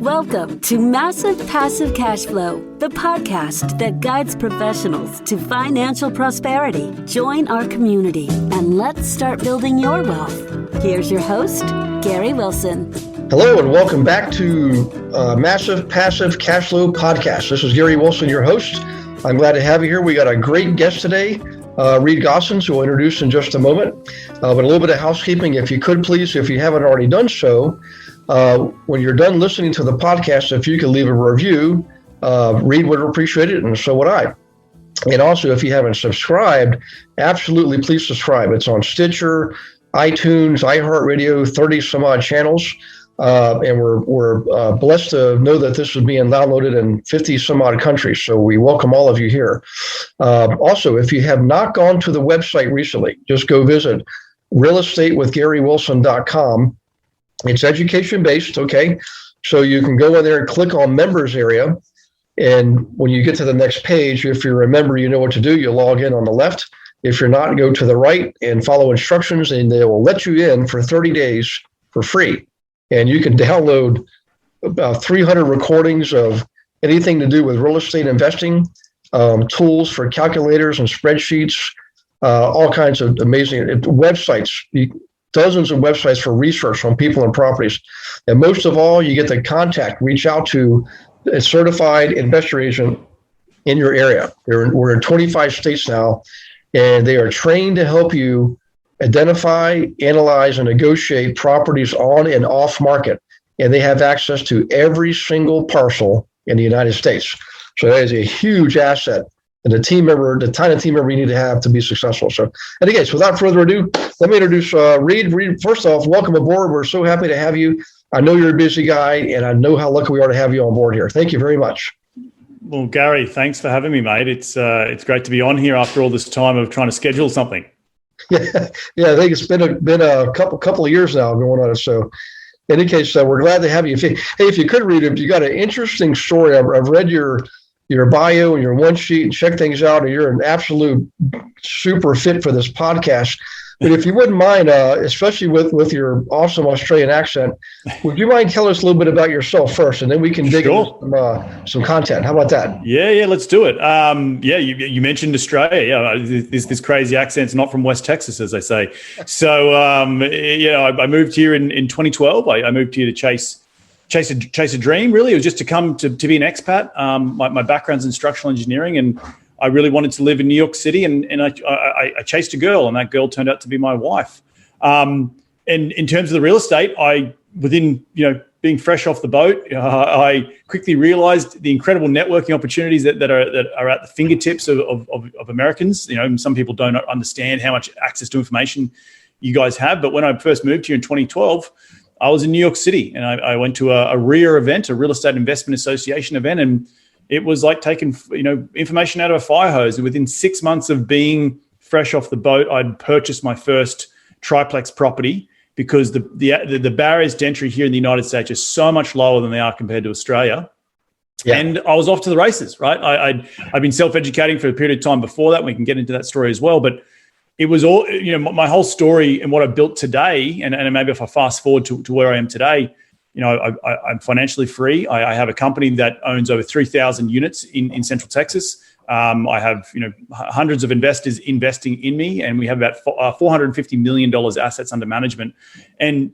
Welcome to Massive Passive Cash Flow, the podcast that guides professionals to financial prosperity. Join our community and let's start building your wealth. Here's your host, Gary Wilson. Hello and welcome back to Massive Passive Cash Flow podcast. This is Gary Wilson, your host. I'm glad to have you here. We got a great guest today, Goossens, who we'll introduce in just a moment. But a little bit of housekeeping, if you could please, if you haven't already done so, when you're done listening to the podcast, if you could leave a review, Reed would appreciate it, and so would I. And also, if you haven't subscribed, absolutely please subscribe. It's on Stitcher, iTunes, iHeartRadio, 30 some odd channels. And we're blessed to know that this is being downloaded in 50 some odd countries. So we welcome all of you here. Also, if you have not gone to the website recently, just go visit realestatewithgarywilson.com. It's education-based, okay? So you can go in there and click on members area. And when you get to the next page, if you're a member, you know what to do. You log in on the left. If you're not, go to the right and follow instructions, and they will let you in for 30 days for free. And you can download about 300 recordings of anything to do with real estate investing, tools for calculators and spreadsheets, all kinds of amazing websites, dozens of websites for research on people and properties. And most of all, you get to reach out to a certified investor agent in your area. We're in 25 states now, and they are trained to help you identify, analyze, and negotiate properties on and off market. And they have access to every single parcel in the United States. So that is a huge asset and the kind of team member you need to have to be successful. So, and again, so without further ado, let me introduce Reed. Reed, first off, welcome aboard. We're so happy to have you. I know you're a busy guy, and I know how lucky we are to have you on board here. Thank you very much. Well, Gary, thanks for having me, mate. It's great to be on here after all this time of trying to schedule something. Yeah, I think it's been a couple of years now going on. So, in any case, we're glad to have you. If you could read it, you got an interesting story. I've read your bio and your one sheet and check things out, and you're an absolute super fit for this podcast. But if you wouldn't mind, especially with your awesome Australian accent, would you mind telling us a little bit about yourself first, and then we can dig into some content. How about that? Yeah, let's do it. You mentioned Australia. Yeah, this crazy accent's not from West Texas, as they say. So, I moved here in 2012. I moved here to chase a dream. Really, it was just to come to be an expat. My background's in structural engineering, and I really wanted to live in New York City, and I chased a girl, and that girl turned out to be my wife. And in terms of the real estate, within being fresh off the boat, I quickly realized the incredible networking opportunities that are at the fingertips of Americans. Some people don't understand how much access to information you guys have. But when I first moved here in 2012, I was in New York City, and I went to a RIA event, a Real Estate Investment Association event, and it was like taking, information out of a fire hose. Within 6 months of being fresh off the boat, I'd purchased my first triplex property because the barriers to entry here in the United States are so much lower than they are compared to Australia. Yeah. And I was off to the races, right? I'd been self-educating for a period of time before that. We can get into that story as well. But it was all, my whole story and what I built today, and maybe if I fast forward to where I am today, I'm financially free. I have a company that owns over 3,000 units in Central Texas. I have, hundreds of investors investing in me, and we have about $450 million assets under management. And,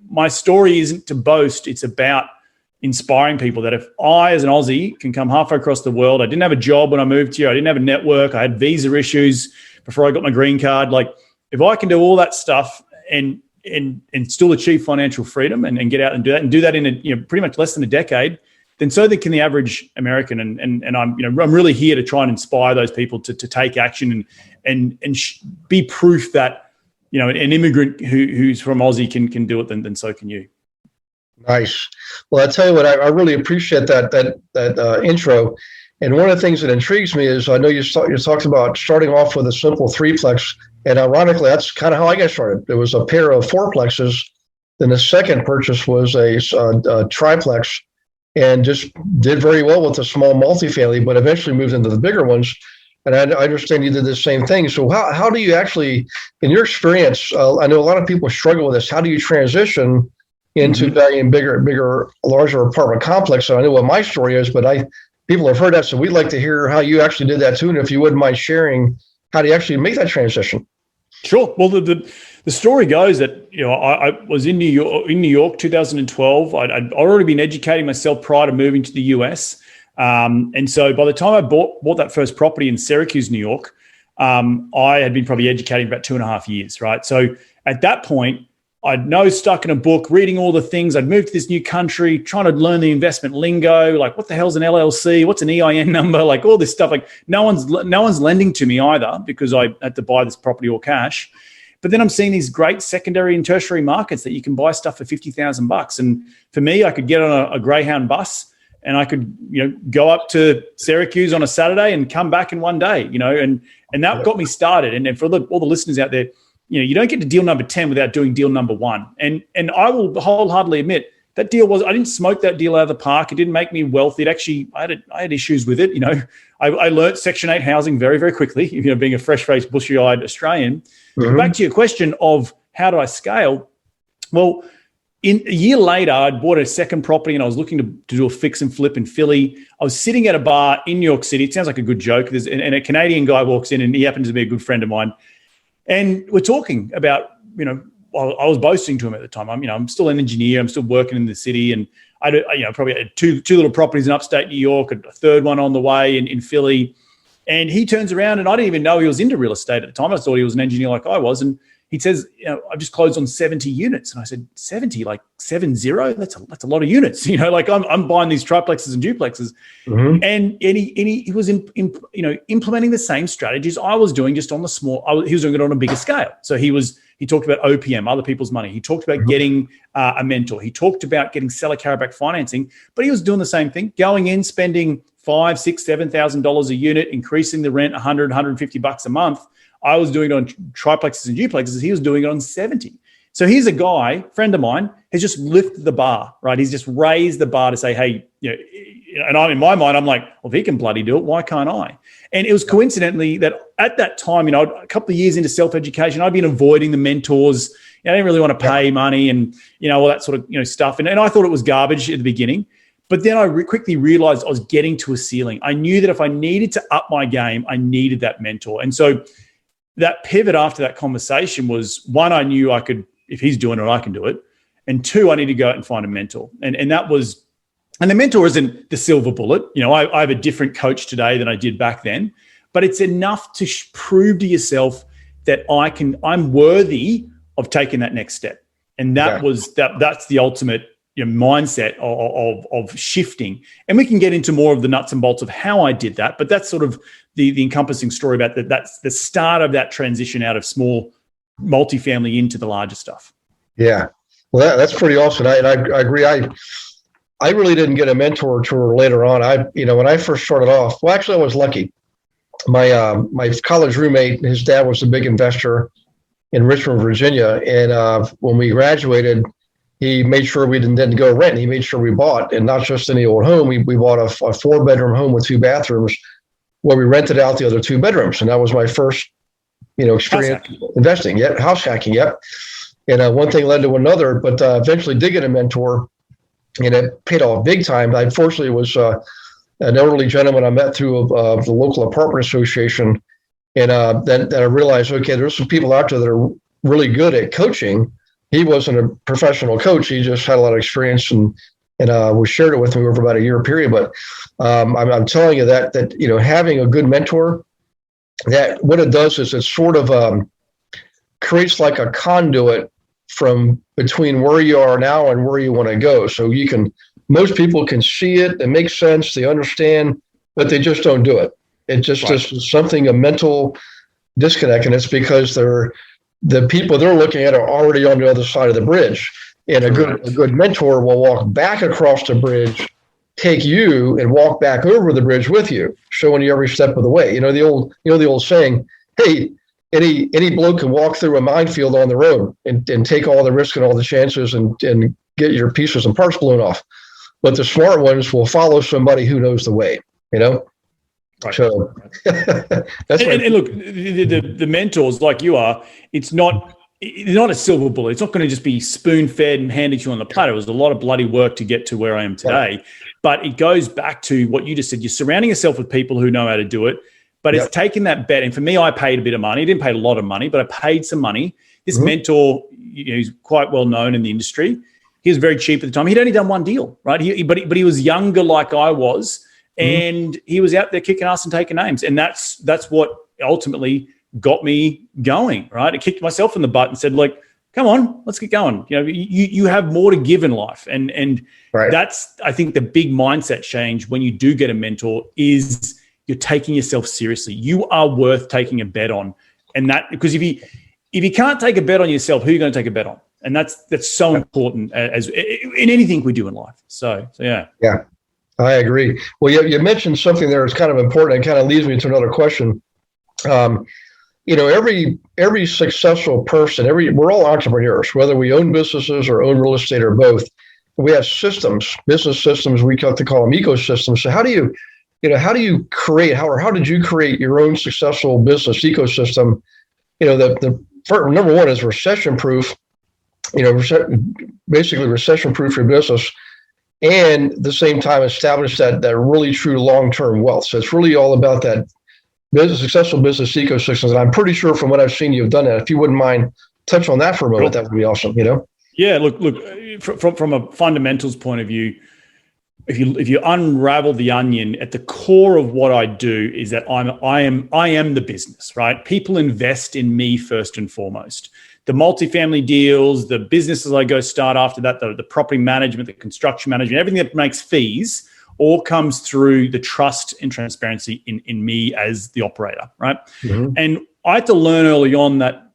my story isn't to boast. It's about inspiring people that if I, as an Aussie, can come halfway across the world. I didn't have a job when I moved here. I didn't have a network. I had visa issues before I got my green card. Like, if I can do all that stuff and still achieve financial freedom and get out and do that in pretty much less than a decade, then so can the average American. And I'm really here to try and inspire those people to take action and be proof that an immigrant who's from Aussie can do it. Then so can you. Nice. Well, I tell you what, I really appreciate that intro. And one of the things that intrigues me is I know you talked about starting off with a simple threeplex. And ironically, that's kind of how I got started. There was a pair of fourplexes. Then the second purchase was a triplex, and just did very well with the small multifamily, but eventually moved into the bigger ones. And I understand you did the same thing. So how do you actually, in your experience, I know a lot of people struggle with this. How do you transition into valuing bigger, larger apartment complex. So I know what my story is, but people have heard that. So we'd like to hear how you actually did that too. And if you wouldn't mind sharing how do you actually make that transition? Sure. Well, the story goes that, I was in New York, 2012. I'd already been educating myself prior to moving to the US. And so by the time I bought that first property in Syracuse, New York, I had been probably educating for about 2.5 years, right? So at that point, I'd stuck in a book, reading all the things. I'd moved to this new country, trying to learn the investment lingo, like what the hell's an LLC? What's an EIN number? Like all this stuff. Like no one's lending to me either because I had to buy this property all cash. But then I'm seeing these great secondary and tertiary markets that you can buy stuff for $50,000. And for me, I could get on a Greyhound bus and I could, go up to Syracuse on a Saturday and come back in one day, and that got me started. And then for all the listeners out there, you don't get to deal number 10 without doing deal number 1. And I will wholeheartedly admit that deal I didn't smoke that deal out of the park. It didn't make me wealthy. It actually, I had issues with it. I learned Section 8 housing very, very quickly, being a fresh-faced, bushy-eyed Australian. Mm-hmm. Back to your question of how do I scale? Well, a year later, I'd bought a second property and I was looking to do a fix and flip in Philly. I was sitting at a bar in New York City. It sounds like a good joke. And a Canadian guy walks in and he happens to be a good friend of mine. And we're talking about, I was boasting to him at the time. I'm still an engineer. I'm still working in the city. And I probably had two little properties in upstate New York, a third one on the way in Philly. And he turns around and I didn't even know he was into real estate at the time. I thought he was an engineer like I was. And he says, I've just closed on 70 units. And I said, 70, like 70? That's a lot of units. Like I'm buying these triplexes and duplexes. Mm-hmm. And he was implementing the same strategies I was doing, just on the small. He was doing it on a bigger scale. So he talked about OPM, other people's money. He talked about getting a mentor. He talked about getting seller carryback financing, but he was doing the same thing, going in, spending $5,000, $6,000, $7,000 a unit, increasing the rent $100, $150 a month. I was doing it on triplexes and duplexes. He was doing it on 70. So here's a guy, friend of mine, has just lifted the bar, right? He's just raised the bar to say, hey, and I'm in my mind, I'm like, well, if he can bloody do it, why can't I? And it was coincidentally that at that time, a couple of years into self-education, I'd been avoiding the mentors. I didn't really want to pay money and, all that sort of, stuff. And I thought it was garbage at the beginning. But then I quickly realized I was getting to a ceiling. I knew that if I needed to up my game, I needed that mentor. And so that pivot after that conversation was, one, I knew I could, if he's doing it, I can do it. And two, I need to go out and find a mentor. And the mentor isn't the silver bullet. I have a different coach today than I did back then, but it's enough to prove to yourself that I'm worthy of taking that next step. And that's the ultimate mindset of shifting. And we can get into more of the nuts and bolts of how I did that, but that's sort of the encompassing story about that. That's the start of that transition out of small multifamily into the larger stuff. Yeah. Well, that's pretty awesome. I agree. I really didn't get a mentor tour later on. When I first started off, well, actually I was lucky. My college roommate, his dad was a big investor in Richmond, Virginia. And when we graduated, he made sure we didn't go rent. He made sure we bought, and not just any old home. We bought a 4-bedroom home with 2 bathrooms where we rented out the other 2 bedrooms. And that was my first, experience investing. Yep. House hacking. Yep. And one thing led to another, but eventually did get a mentor, and it paid off big time. I fortunately was an elderly gentleman I met through the local apartment association. And then I realized, okay, there's some people out there that are really good at coaching. He wasn't a professional coach. He just had a lot of experience and was shared it with me over about a year period. But I'm telling you that having a good mentor, that what it does is it sort of creates like a conduit from between where you are now and where you want to go. So most people can see it, it makes sense, they understand, but they just don't do it. It just is something, a mental disconnect, and it's because the people they're looking at are already on the other side of the bridge. And a good mentor will walk back across the bridge, take you and walk back over the bridge with you, showing you every step of the way. The old saying, hey, any bloke can walk through a minefield on the road and take all the risk and all the chances and get your pieces and parts blown off. But the smart ones will follow somebody who knows the way, Right. So that's and look, the mentors like you are, it's not it's not a silver bullet. It's not going to just be spoon-fed and handed to you on the platter. It was a lot of bloody work to get to where I am today. But it goes back to what you just said. You're surrounding yourself with people who know how to do it. But it's taking that bet. And for me, I paid a bit of money. I didn't pay a lot of money, but I paid some money. This mentor, he's quite well known in the industry. He was very cheap at the time. He'd only done one deal, right? But he was younger like I was. And he was out there kicking ass and taking names. And that's what ultimately got me going, right? I kicked myself in the butt and said, like, come on, let's get going. You have more to give in life. And that's, I think, the big mindset change when you do get a mentor is you're taking yourself seriously. You are worth taking a bet on. And that, because if you can't take a bet on yourself, who are you going to take a bet on? And that's so important as in anything we do in life. So yeah. Yeah, I agree. Well, you mentioned something there that's kind of important and kind of leads me to another question. Every successful person, we're all entrepreneurs, whether we own businesses or own real estate or both. We have systems, business systems. We have to call them ecosystems. So how do you create, how did you create your own successful business ecosystem? The number one is recession proof. Basically recession proof your business, and at the same time establish that really true long-term wealth. So it's really all about that successful business ecosystems. And I'm pretty sure from what I've seen, you've done that. If you wouldn't mind touch on that for a moment, that would be awesome. Yeah. Look. From a fundamentals point of view, if you unravel the onion, at the core of what I do is that I am the business, right? People invest in me first and foremost. The multifamily deals, the businesses I go start after that, the property management, the construction management, everything that makes fees all comes through the trust and transparency in me as the operator, right? And I had to learn early on that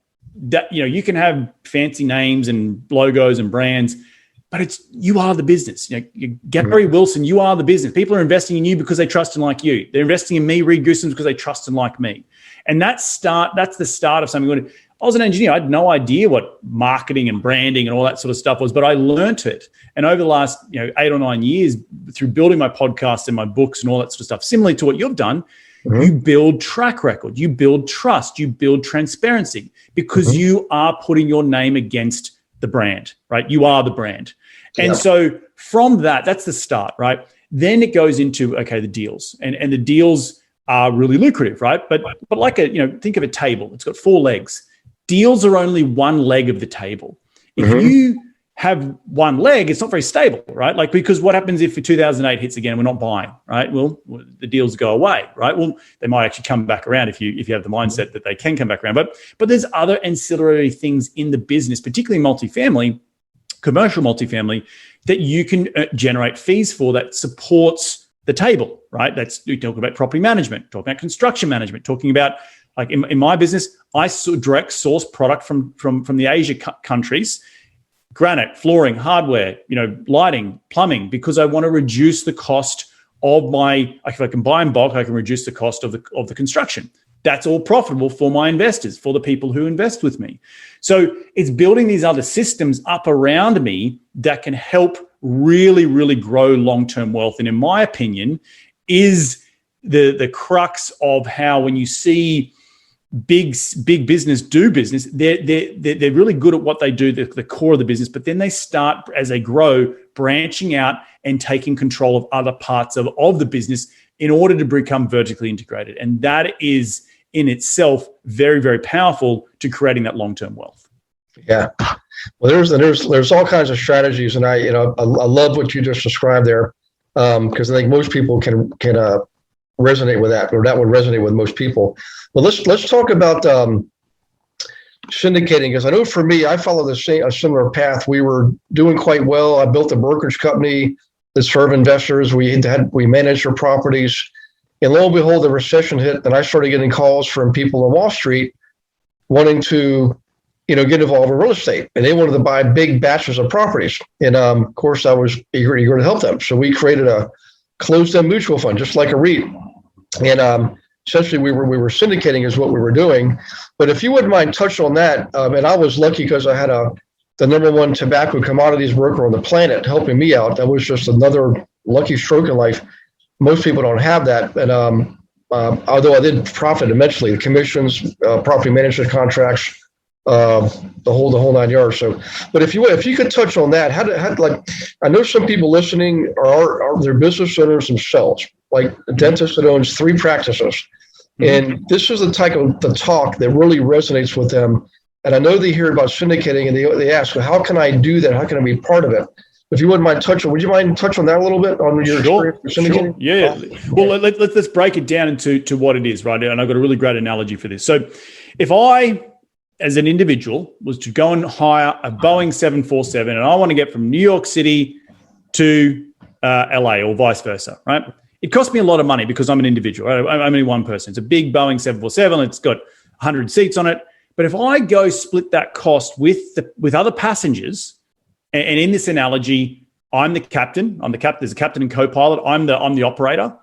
you can have fancy names and logos and brands, but you are the business. Gary Wilson, you are the business. People are investing in you because they trust and like you. They're investing in me, Reed Goossens, because they trust and like me. And that's the start of something. I was an engineer. I had no idea what marketing and branding and all that sort of stuff was, but I learned it. And over the last 8 or 9 years, through building my podcast and my books and all that sort of stuff, similarly to what you've done, you build track record, you build trust, you build transparency, because you are putting your name against the brand, right? You are the brand. And so from that's the start, right? Then it goes into, the deals. And the deals are really lucrative, right? But like think of a table. It's got 4 legs. Deals are only one leg of the table. If you have one leg, it's not very stable, right? Like, because what happens if 2008 hits again, we're not buying, right? Well, the deals go away, right? Well, they might actually come back around if you have the mindset that they can come back around. But there's other ancillary things in the business, particularly multifamily, commercial multifamily, that you can generate fees for that supports the table, right? You talk about property management, talking about construction management, talking about, like in my business, I direct source product from the Asia countries, granite, flooring, hardware, lighting, plumbing, because I want to reduce the cost of if I can buy in bulk, I can reduce the cost of the construction. That's all profitable for my investors, for the people who invest with me. So it's building these other systems up around me that can help really, really grow long-term wealth. And in my opinion, is the crux of how, when you see big business do business, they're really good at what they do, the core of the business, but then they start, as they grow, branching out and taking control of other parts of the business in order to become vertically integrated. And that is in itself very, very powerful to creating that long-term wealth. Yeah. Well, there's all kinds of strategies, and I love what you just described there, because I think most people can resonate with that, or that would resonate with most people. Well, let's talk about syndicating, because I know for me, I followed a similar path. We were doing quite well. I built a brokerage company that served investors. We managed their properties, and lo and behold, the recession hit, and I started getting calls from people on Wall Street wanting to, get involved in real estate, and they wanted to buy big batches of properties. And of course, I was eager to help them. So we created a closed-end mutual fund, just like a REIT, and essentially we were syndicating is what we were doing. But if you wouldn't mind touch on that, and I was lucky because I had the number one tobacco commodities broker on the planet helping me out. That was just another lucky stroke in life. Most people don't have that. And although I did profit immensely, the commissions, property management contracts, the whole 9 yards. So, but if you could touch on that, like, I know some people listening are their business owners themselves, like a dentist that owns 3 practices, and this is the type of the talk that really resonates with them. And I know they hear about syndicating, and they ask, well, how can I do that? How can I be part of it? If you wouldn't mind would you mind touch on that a little bit on your experience with syndicating? Yeah. Well, let's break it down into what it is, right? And I've got a really great analogy for this. So if I, as an individual, was to go and hire a Boeing 747 and I want to get from New York City to LA or vice versa, right? It costs me a lot of money because I'm an individual. Right? I'm only one person. It's a big Boeing 747. It's got 100 seats on it. But if I go split that cost with other passengers, and in this analogy, I'm the captain. There's a captain and co-pilot. I'm the operator,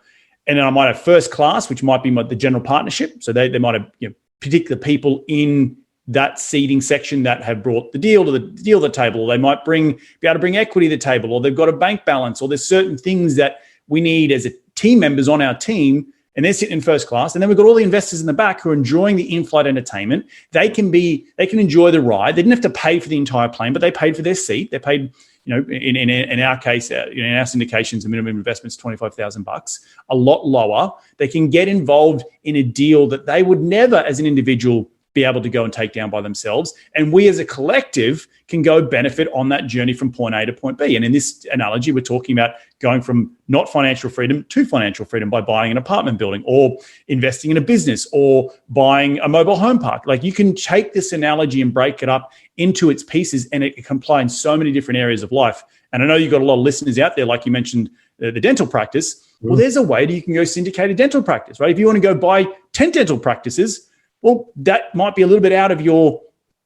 and then I might have first class, which might be the general partnership. So they might have particular people in that seating section that have brought the deal to the table, or they might be able to bring equity to the table, or they've got a bank balance, or there's certain things that we need as a team members on our team, and they're sitting in first class. And then we've got all the investors in the back who are enjoying the in-flight entertainment. They can enjoy the ride. They didn't have to pay for the entire plane, but they paid for their seat. They paid, in our case, in our syndications, the minimum investment's $25,000, a lot lower. They can get involved in a deal that they would never, as an individual, be able to go and take down by themselves. And we as a collective can go benefit on that journey from point A to point B. And in this analogy, we're talking about going from not financial freedom to financial freedom by buying an apartment building or investing in a business or buying a mobile home park. Like, you can take this analogy and break it up into its pieces, and it can apply in so many different areas of life. And I know you've got a lot of listeners out there, like you mentioned, the dental practice. Well, there's a way that you can go syndicate a dental practice, right? If you want to go buy 10 dental practices, well, that might be a little bit out of your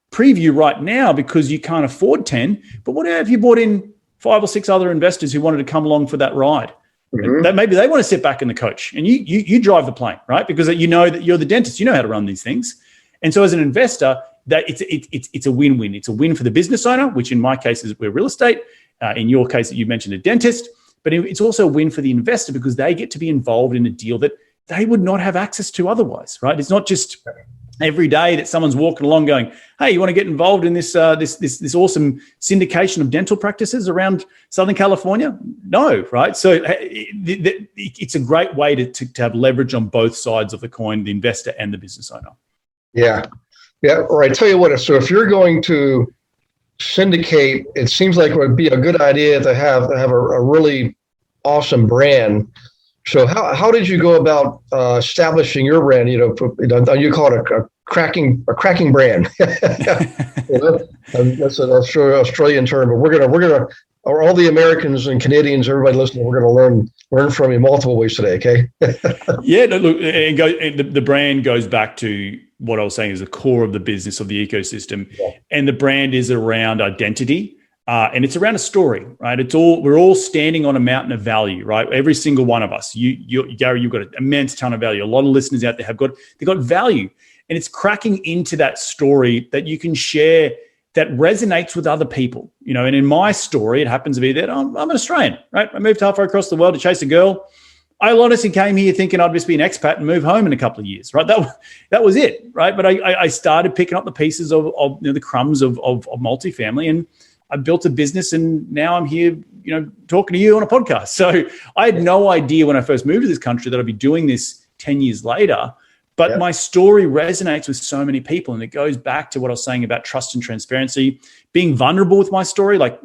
preview right now because you can't afford 10. But what if you brought in 5 or 6 other investors who wanted to come along for that ride? That maybe they want to sit back in the coach and you drive the plane, right? Because you know that you're the dentist, you know how to run these things. And so as an investor, that it's a win-win. It's a win for the business owner, which in my case is we're real estate. In your case, that you mentioned a dentist, but it's also a win for the investor because they get to be involved in a deal that they would not have access to otherwise, right? It's not just every day that someone's walking along going, hey, you want to get involved in this awesome syndication of dental practices around Southern California? No, right? So it's a great way to have leverage on both sides of the coin, the investor and the business owner. Yeah. All right. Tell you what, so if you're going to syndicate, it seems like it would be a good idea to have a really awesome brand. So how did you go about establishing your brand? You call it a cracking brand. That's an Australian term, but we're gonna all the Americans and Canadians, everybody listening, we're gonna learn from you multiple ways today. Okay. Yeah. Look, the brand goes back to what I was saying is the core of the business of the ecosystem, and the brand is around identity. And it's around a story, right? We're all standing on a mountain of value, right? Every single one of us. Gary, you've got an immense ton of value. A lot of listeners out there they've got value, and it's cracking into that story that you can share that resonates with other people, And in my story, it happens to be that I'm an Australian, right? I moved halfway across the world to chase a girl. I honestly came here thinking I'd just be an expat and move home in a couple of years, right? That was it, right? But I started picking up the pieces of the crumbs of multifamily, and I built a business, and now I'm here, talking to you on a podcast. So I had no idea when I first moved to this country that I'd be doing this 10 years later, but my story resonates with so many people. And it goes back to what I was saying about trust and transparency, being vulnerable with my story, like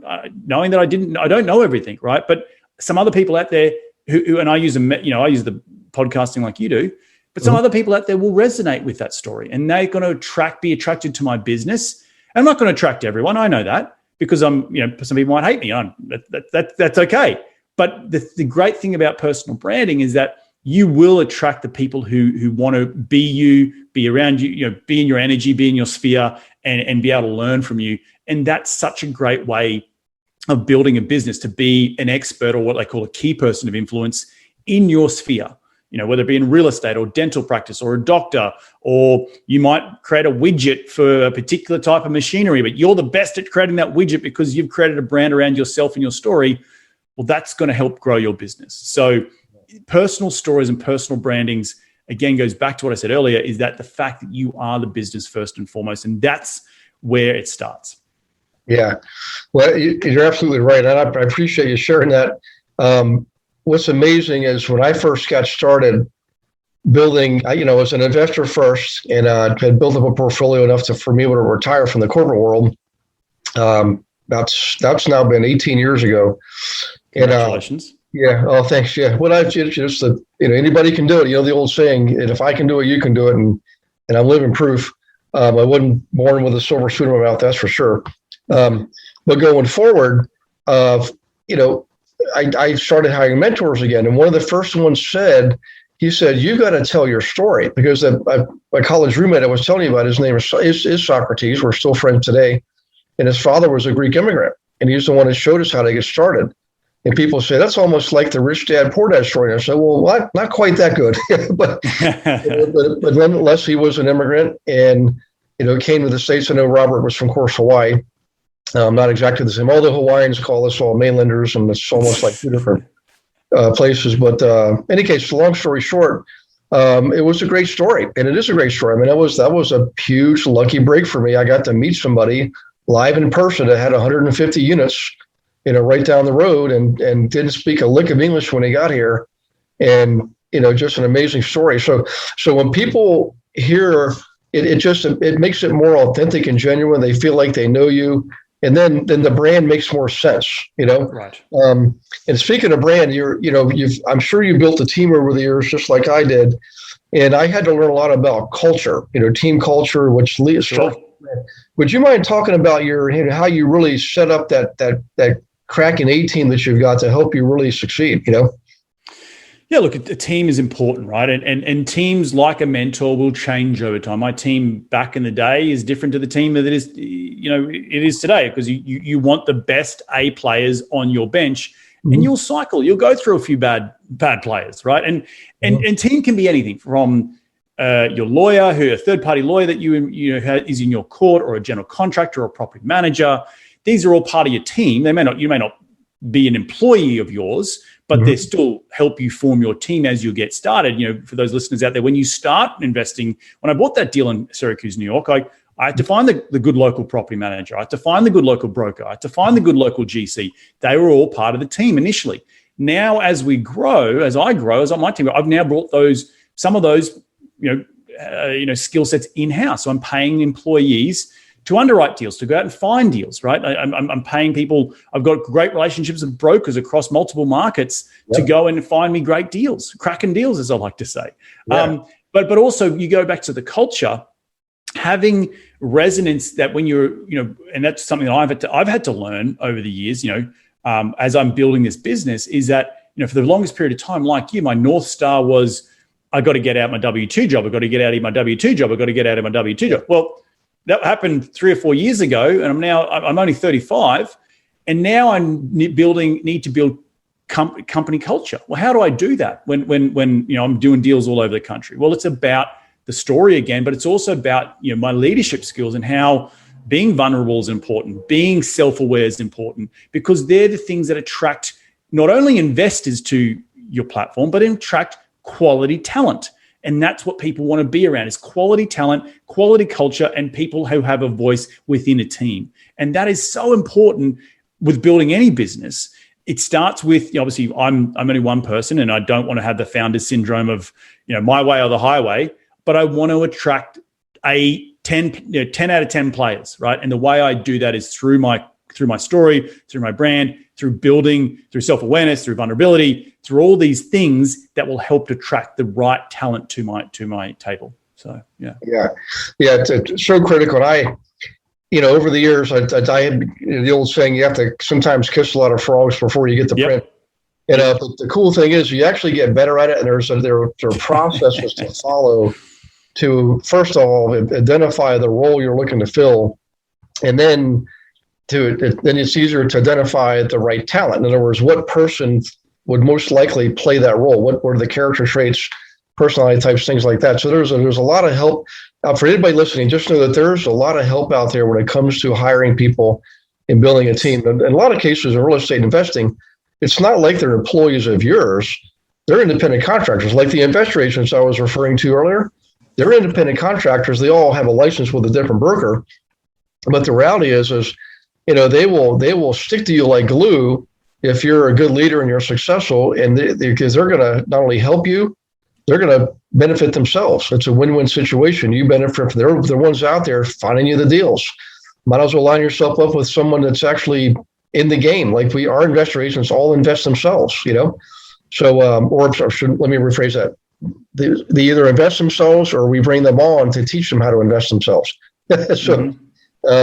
knowing that I don't know everything, right? But some other people out there who and I use the podcasting like you do, but some other people out there will resonate with that story, and they're going to be attracted to my business. And I'm not going to attract everyone. I know that. Because some people might hate me. That's okay. But the great thing about personal branding is that you will attract the people who want to be you, be around you, be in your energy, be in your sphere, and be able to learn from you. And that's such a great way of building a business, to be an expert, or what they call a key person of influence in your sphere. Whether it be in real estate or dental practice or a doctor, or you might create a widget for a particular type of machinery, but you're the best at creating that widget because you've created a brand around yourself and your story. Well, that's going to help grow your business. So personal stories and personal brandings, again, goes back to what I said earlier, is that the fact that you are the business first and foremost. And that's where it starts. Yeah, well, you're absolutely right. And I appreciate you sharing that. What's amazing is when I first got started building, as an investor first, and had built up a portfolio enough for me to retire from the corporate world. That's now been 18 years ago. Congratulations. Yeah. Oh, thanks. Yeah. Well, anybody can do it. The old saying, if I can do it, you can do it. And I'm living proof. I wasn't born with a silver spoon in my mouth, that's for sure. But going forward, I started hiring mentors again. And one of the first ones he said, you got to tell your story, because my college roommate I was telling you about, his name is Socrates. We're still friends today. And his father was a Greek immigrant. And he's the one that showed us how to get started. And people say, that's almost like the rich dad, poor dad story. And I said, well, not quite that good. but nonetheless, he was an immigrant and, came to the States. I know Robert was from, of course, Hawaii. Not exactly the same. All the Hawaiians call us all mainlanders, and it's almost like two different places. But in any case, long story short, it was a great story. And it is a great story. I mean, that was a huge lucky break for me. I got to meet somebody live in person that had 150 units, right down the road, and didn't speak a lick of English when he got here. And, just an amazing story. So when people hear it makes it more authentic and genuine. They feel like they know you. And then the brand makes more sense, Right. And speaking of brand, I'm sure you built a team over the years, just like I did. And I had to learn a lot about culture, team culture, which leads. Sure. Would you mind talking about how you really set up that cracking A team that you've got to help you really succeed? Yeah, look, a team is important, right? And teams, like a mentor, will change over time. My team back in the day is different to the team that it is today, because you want the best A players on your bench, and you'll cycle. You'll go through a few bad players, right? And team can be anything from your lawyer, a third-party lawyer that is in your court, or a general contractor, or a property manager. These are all part of your team. You may not be an employee of yours, but they still help you form your team as you get started. For those listeners out there, when you start investing, when I bought that deal in Syracuse, New York, I had to find the good local property manager. I had to find the good local broker. I had to find the good local GC. They were all part of the team initially. Now, as I grow, as on my team, I've now brought some of those skill sets in-house. So I'm paying employees to underwrite deals, to go out and find deals, right? I'm paying people. I've got great relationships with brokers across multiple markets to go and find me great deals, cracking deals, as I like to say. Yeah. But also you go back to the culture, having resonance that when you're, and that's something that I've had to learn over the years, as I'm building this business, is that, for the longest period of time, like you, my North Star was, I got to get out my W-2 job. I got to get out of my W-2 job. I got to get out of my W-2 job. Well, that happened 3 or 4 years ago, and I'm only 35, and now I need to build company culture. Well, how do I do that when I'm doing deals all over the country? Well, it's about the story again, but it's also about my leadership skills and how being vulnerable is important, being self-aware is important, because they're the things that attract not only investors to your platform, but attract quality talent. And that's what people want to be around, is quality talent, quality culture, and people who have a voice within a team. And that is so important with building any business. It starts with, obviously, I'm only one person, and I don't want to have the founder syndrome of, my way or the highway, but I want to attract 10 out of 10 players, right? And the way I do that is through my story, through my brand, through building, through self-awareness, through vulnerability, through all these things that will help to attract the right talent to my table. So, yeah. It's so critical. And over the years, I had the old saying, you have to sometimes kiss a lot of frogs before you get the print. And but the cool thing is, you actually get better at it, and there are processes to follow to, first of all, identify the role you're looking to fill, and then it's easier to identify the right talent. In other words, what person would most likely play that role? What were the character traits, personality types, things like that? So there's a lot of help. For anybody listening, just know that there's a lot of help out there when it comes to hiring people and building a team. In a lot of cases in real estate investing, it's not like they're employees of yours. They're independent contractors, like the investor agents I was referring to earlier. They're independent contractors. They all have a license with a different broker. But the reality is, they will stick to you like glue if you're a good leader and you're successful, and because they're going to not only help you, they're going to benefit themselves. It's a win-win situation. You benefit. They're the ones out there finding you the deals. Might as well line yourself up with someone that's actually in the game. Like our investor agents all invest themselves, So, let me rephrase that. They either invest themselves or we bring them on to teach them how to invest themselves. But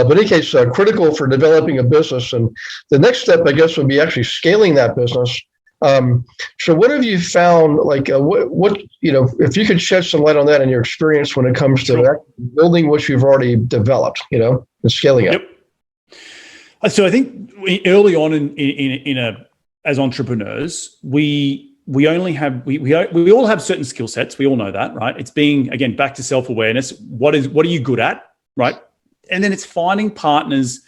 in any case, critical for developing a business. And the next step, I guess, would be actually scaling that business. So what have you found, if you could shed some light on that in your experience when it comes to building what you've already developed, and scaling it? Yep. So I think early on as entrepreneurs, we all have certain skill sets. We all know that, right? It's being, again, back to self-awareness. What are you good at, right? And then it's finding partners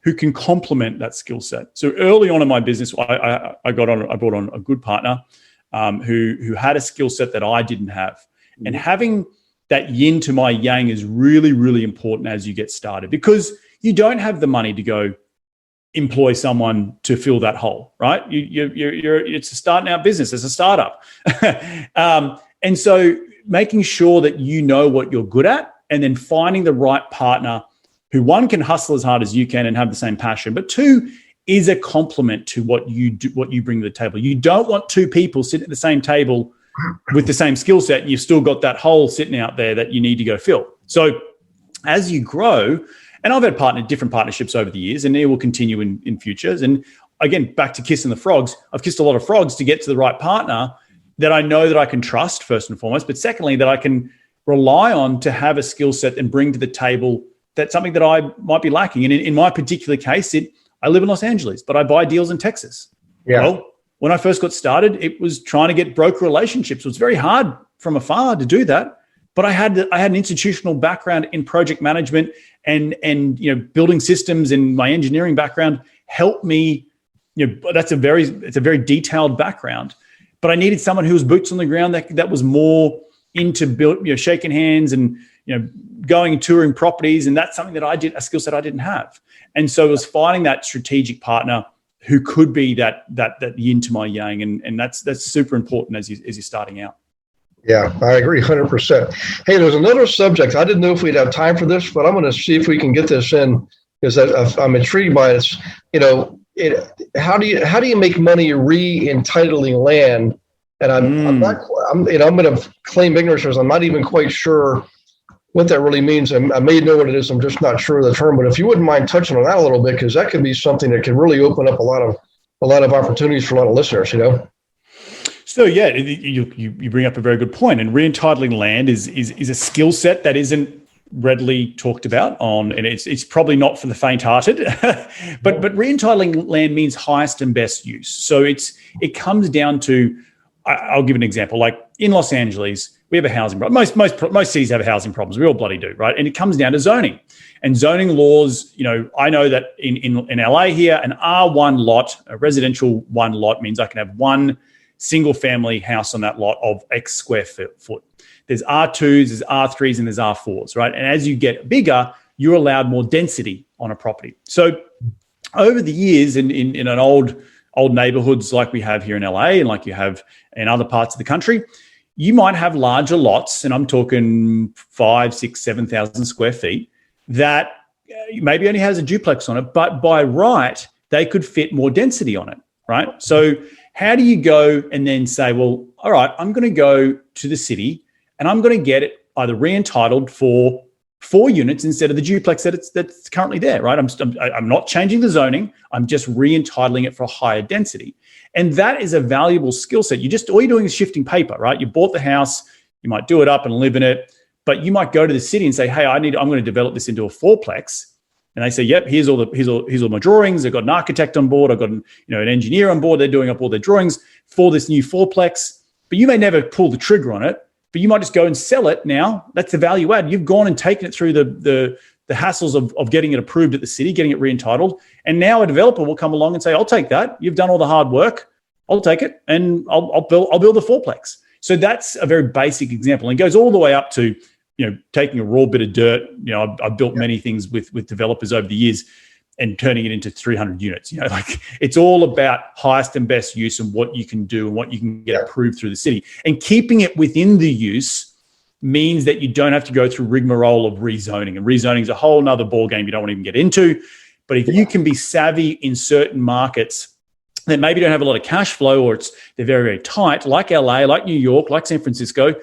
who can complement that skill set. So early on in my business, I brought on a good partner who had a skill set that I didn't have. And having that yin to my yang is really, really important as you get started, because you don't have the money to go employ someone to fill that hole, right? It's a starting out business, it's a startup. And so making sure that you know what you're good at, and then finding the right partner who, one, can hustle as hard as you can and have the same passion, but two, is a complement to what you do, what you bring to the table. You don't want two people sitting at the same table with the same skill set, and you've still got that hole sitting out there that you need to go fill. So as you grow, and I've had different partnerships over the years, and they will continue in futures. And again, back to kissing the frogs, I've kissed a lot of frogs to get to the right partner that I know that I can trust, first and foremost, but secondly, that I can rely on to have a skill set and bring to the table that's something that I might be lacking. And in my particular case, I live in Los Angeles, but I buy deals in Texas. Yeah. Well, when I first got started, it was trying to get broker relationships. It was very hard from afar to do that. But I had an institutional background in project management and building systems, and my engineering background helped me. It's a very detailed background. But I needed someone who was boots on the ground that was more into shaking hands and going and touring properties, and that's something that I did, a skill set I didn't have. And so it was finding that strategic partner who could be that yin to my yang, and that's super important as you're starting out. Yeah, I agree 100%. Hey, there's another subject. I didn't know if we'd have time for this, but I'm going to see if we can get this in, because I'm intrigued by it. How do you make money re-entitling land? And I'm going to claim ignorance, because I'm not even quite sure what that really means. I may know what it is. I'm just not sure of the term. But if you wouldn't mind touching on that a little bit, because that could be something that could really open up a lot of opportunities for a lot of listeners. So yeah, you bring up a very good point. And re-entitling land is a skill set that isn't readily talked about and it's probably not for the faint-hearted. but re-entitling land means highest and best use. So it comes down to, I'll give an example. Like in Los Angeles, we have a housing problem. Most cities have housing problems. We all bloody do, right? And it comes down to zoning. And zoning laws, I know that in LA here, an R1 lot, a residential one lot, means I can have one single family house on that lot of X square foot. There's R2s, there's R3s, and there's R4s, right? And as you get bigger, you're allowed more density on a property. So over the years in an old neighborhoods like we have here in LA and like you have in other parts of the country, you might have larger lots, and I'm talking 5, 6, 7,000 square feet that maybe only has a duplex on it, but by right, they could fit more density on it, right? So how do you go and then say, well, all right, I'm going to go to the city and I'm going to get it either re-entitled for 4 units instead of the duplex that's currently there, right? I'm not changing the zoning. I'm just re-entitling it for a higher density. And that is a valuable skill set. All you're doing is shifting paper, right? You bought the house, you might do it up and live in it, but you might go to the city and say, hey, I'm going to develop this into a 4-plex. And they say, yep, here's all my drawings. I've got an architect on board. I've got an engineer on board. They're doing up all their drawings for this new 4-plex. But you may never pull the trigger on it, but you might just go and sell it now. That's the value add. You've gone and taken it through the hassles of getting it approved at the city, getting it re-entitled. And now a developer will come along and say, I'll take that. You've done all the hard work. I'll take it and I'll build a 4-plex. So that's a very basic example. And it goes all the way up to taking a raw bit of dirt. I've built many things with developers over the years and turning it into 300 units. It's all about highest and best use and what you can do and what you can get approved through the city. And keeping it within the use means that you don't have to go through rigmarole of rezoning. And rezoning is a whole nother ballgame you don't want to even get into. But if you can be savvy in certain markets that maybe don't have a lot of cash flow, or they're very, very tight, like LA, like New York, like San Francisco,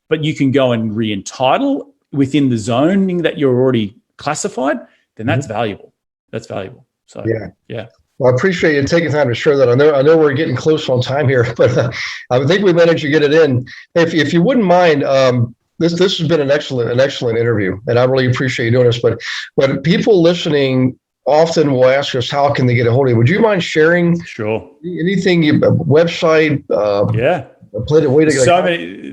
but you can go and re-entitle within the zoning that you're already classified, then that's valuable. That's valuable. So, yeah. Well, I appreciate you taking time to share that. I know we're getting close on time here, but I think we managed to get it in. If you wouldn't mind, this has been an excellent interview, and I really appreciate you doing this. But people listening often will ask us, how can they get a hold of you? Would you mind sharing? Sure. Anything, website?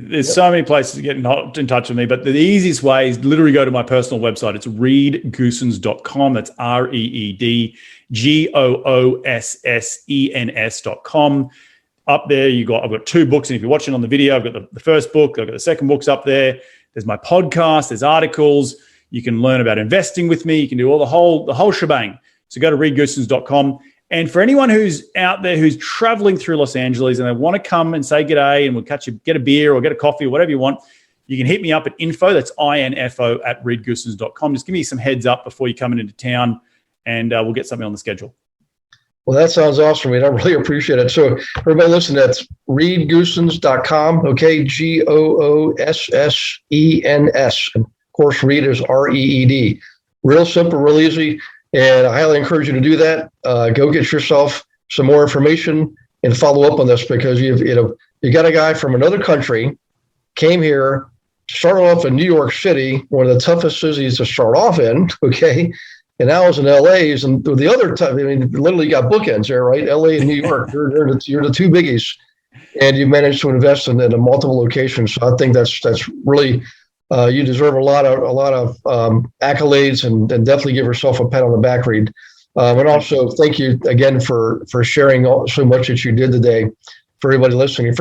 There's so many places to get in touch with me, but the easiest way is literally go to my personal website. It's reedgoossens.com. That's ReedGoossens.com. Up there, I've got 2 books, and if you're watching on the video, I've got the first book, I've got the second book's up there. There's my podcast, there's articles. You can learn about investing with me. You can do all the whole shebang. So go to reedgoossens.com. And for anyone who's out there who's traveling through Los Angeles and they want to come and say g'day and we'll catch you, get a beer or get a coffee or whatever you want, you can hit me up at info, that's info at reedgoossens.com. Just give me some heads up before you come into town, and we'll get something on the schedule. Well, that sounds awesome, Reed. I really appreciate it. So everybody listen, that's reedgoossens.com, okay, Goossens. And of course, Reed is Reed. Real simple, real easy. And I highly encourage you to do that. Go get yourself some more information and follow up on this, because you got a guy from another country, came here, started off in New York City, one of the toughest cities to start off in, okay? And now is in LA's, and the other literally got bookends there, right? LA and New York, you're the 2 biggies, and you managed to invest in multiple locations. So I think that's really. You deserve a lot of accolades, and definitely give yourself a pat on the back, Reed. And also, thank you again for sharing so much that you did today. For everybody listening,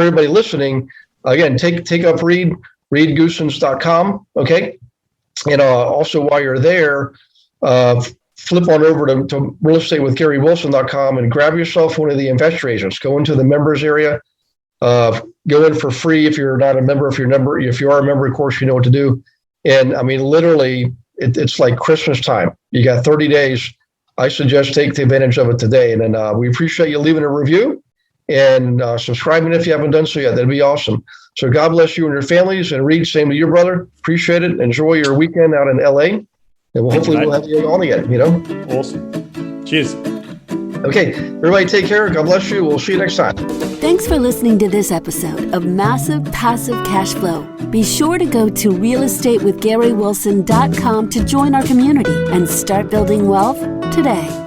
again, take up reedgoossens.com, okay? And also, while you're there, flip on over to realestatewithgarywilson.com and grab yourself one of the investor agents. Go into the members area. Go in for free if you're not a member. If you are a member, of course, you know what to do. And I mean, literally, it's like Christmas time. You got 30 days. I suggest take advantage of it today. And then we appreciate you leaving a review and subscribing if you haven't done so yet. That'd be awesome. So God bless you and your families. And Reed, same to you, brother. Appreciate it. Enjoy your weekend out in LA. And hopefully we'll have you on again, Awesome. Cheers. Okay, everybody take care. God bless you. We'll see you next time. Thanks for listening to this episode of Massive Passive Cash Flow. Be sure to go to realestatewithgarywilson.com to join our community and start building wealth today.